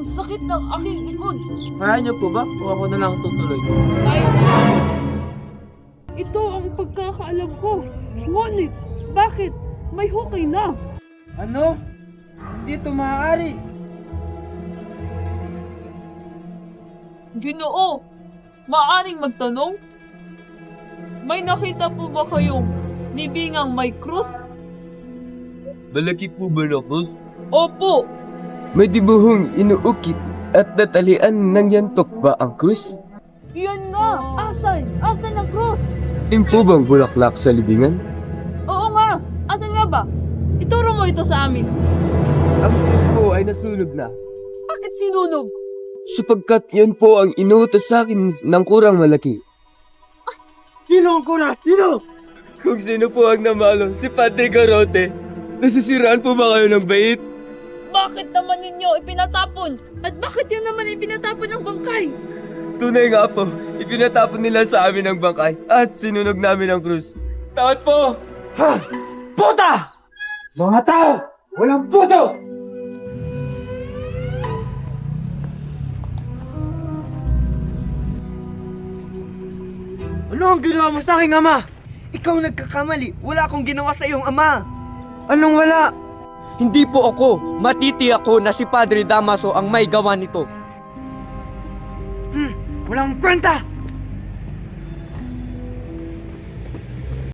Ang sakit ng aking likod. Kaya niyo po ba? O ako na lang tutuloy? Tayo na lang. Ito ang pagkakaalam ko. Ngunit, bakit? May hukay na. Ano? Hindi ito maaari. Ginoo, maaring magtanong? May nakita po ba kayong libingang may krus? Malaki po ba na krus? Opo, May dibuhong inuukit at natalian ng yantok ba ang krus? yun nga. Asan? Asan ang krus? Yun po bang bulaklak sa libingan? Oo nga. Asan nga ba? Ituro mo ito sa amin. Ang krus po ay nasunog na, Bakit sinunog? sapagkat yun po ang inuutos sa akin ng kurang malaki. Sino ang kuna? Sino? Kung sino po ang namalo, si Padre Garote. Nasisiraan po ba kayo ng bait? Bakit naman ninyo ipinatapon? At bakit yan naman ipinatapon ng bangkay? Tunay nga po, ipinatapon nila sa amin ang bangkay at sinunog namin ang krus. Tawad po! Ha? Puta! Mga tao! Walang puso! Ano ang ginawa mo sa aking ama? Ikaw nagkakamali. Wala akong ginawa sa iyong ama. Anong wala? Hindi po ako, matiti ako na si Padre Damaso ang may gawa nito. Walang kwenta!